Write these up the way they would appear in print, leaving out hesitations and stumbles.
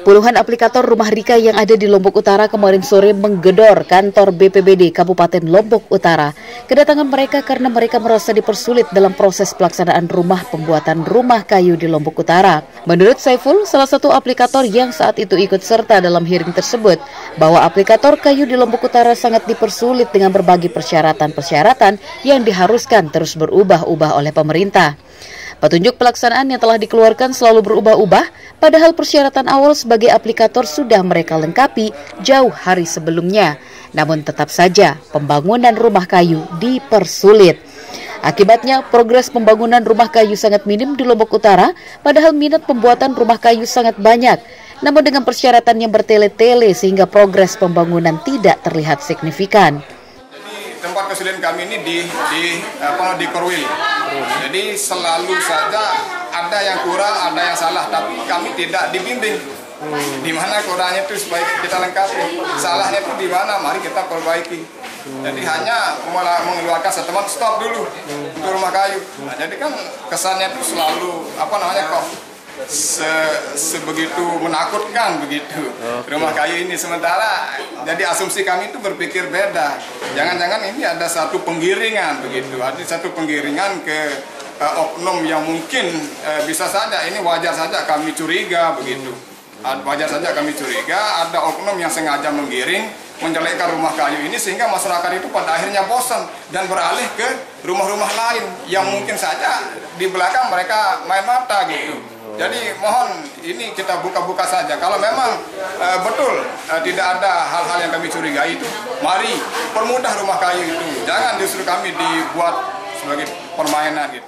Puluhan aplikator rumah Rika yang ada di Lombok Utara kemarin sore menggedor kantor BPBD Kabupaten Lombok Utara. Kedatangan mereka karena mereka merasa dipersulit dalam proses pelaksanaan pembuatan rumah kayu di Lombok Utara. Menurut Saiful, salah satu aplikator yang saat itu ikut serta dalam hearing tersebut, bahwa aplikator kayu di Lombok Utara sangat dipersulit dengan berbagai persyaratan-persyaratan yang diharuskan terus berubah-ubah oleh pemerintah. Petunjuk pelaksanaan yang telah dikeluarkan selalu berubah-ubah, padahal persyaratan awal sebagai aplikator sudah mereka lengkapi jauh hari sebelumnya. Namun tetap saja pembangunan rumah kayu dipersulit. Akibatnya progres pembangunan rumah kayu sangat minim di Lombok Utara, padahal minat pembuatan rumah kayu sangat banyak. Namun dengan persyaratan yang bertele-tele sehingga progres pembangunan tidak terlihat signifikan. Tempat kesulitan kami ini di Korwil. Jadi selalu saja ada yang kurang, ada yang salah, tapi kami tidak dibimbing. Di mana kurangnya itu supaya kita lengkapi, salahnya itu di mana, mari kita perbaiki. Jadi hanya mengeluarkan statement stop dulu untuk rumah kayu. Nah, jadi kan kesannya itu selalu kok sebegitu menakutkan begitu rumah kayu ini. Sementara jadi asumsi kami itu berpikir beda, jangan-jangan ini ada satu penggiringan begitu, ada satu penggiringan ke oknum yang mungkin bisa saja ini wajar saja kami curiga begitu, wajar saja kami curiga ada oknum yang sengaja menggiring menjelekkan rumah kayu ini sehingga masyarakat itu pada akhirnya bosan dan beralih ke rumah-rumah lain yang mungkin saja di belakang mereka main mata gitu. Jadi mohon ini kita buka-buka saja. Kalau memang betul tidak ada hal-hal yang kami curigai itu, mari permudah rumah kayu itu. Jangan justru kami dibuat sebagai permainan gitu.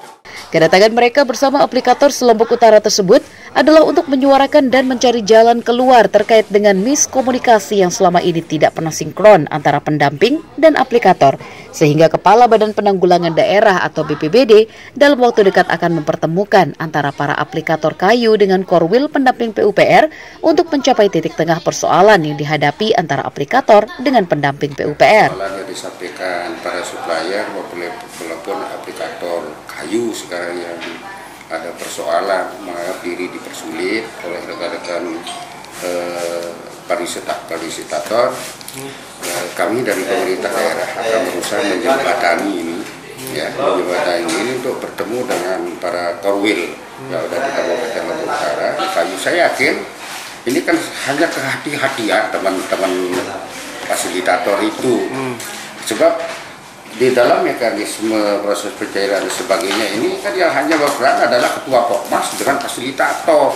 Kedatangan mereka bersama aplikator selombok utara tersebut adalah untuk menyuarakan dan mencari jalan keluar terkait dengan miskomunikasi yang selama ini tidak pernah sinkron antara pendamping dan aplikator, sehingga Kepala Badan Penanggulangan Daerah atau BPBD dalam waktu dekat akan mempertemukan antara para aplikator kayu dengan Korwil pendamping PUPR untuk mencapai titik tengah persoalan yang dihadapi antara aplikator dengan pendamping PUPR. Yang disampaikan para supplier walaupun aplikator kayu sekarang yang ada persoalan, diri dipersulit oleh rekan-rekan fasilitator. Kami dari pemerintah daerah akan berusaha menjembatani ini, untuk bertemu dengan para Korwil yang ada di Kabupaten Lombok Utara. Kayu saya yakin ini kan hanya kehati-hatian teman-teman fasilitator itu, sebab di dalam mekanisme proses pencairan dan sebagainya ini kan yang hanya berperan adalah ketua Pokmas dengan fasilitator.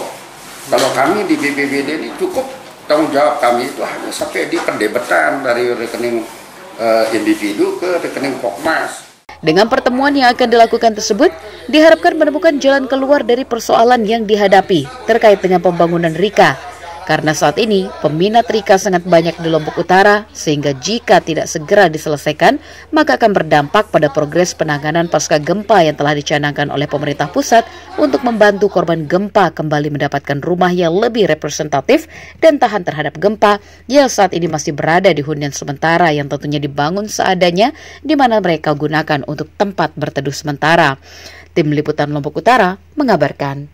Kalau kami di BPBD ini cukup tanggung jawab kami itu hanya sampai di pendebatan dari rekening individu ke rekening Pokmas. Dengan pertemuan yang akan dilakukan tersebut, diharapkan menemukan jalan keluar dari persoalan yang dihadapi terkait dengan pembangunan Rika. Karena saat ini peminat Rika sangat banyak di Lombok Utara, sehingga jika tidak segera diselesaikan, maka akan berdampak pada progres penanganan pasca gempa yang telah dicanangkan oleh pemerintah pusat untuk membantu korban gempa kembali mendapatkan rumah yang lebih representatif dan tahan terhadap gempa yang saat ini masih berada di hunian sementara yang tentunya dibangun seadanya, di mana mereka gunakan untuk tempat berteduh sementara. Tim Liputan Lombok Utara mengabarkan.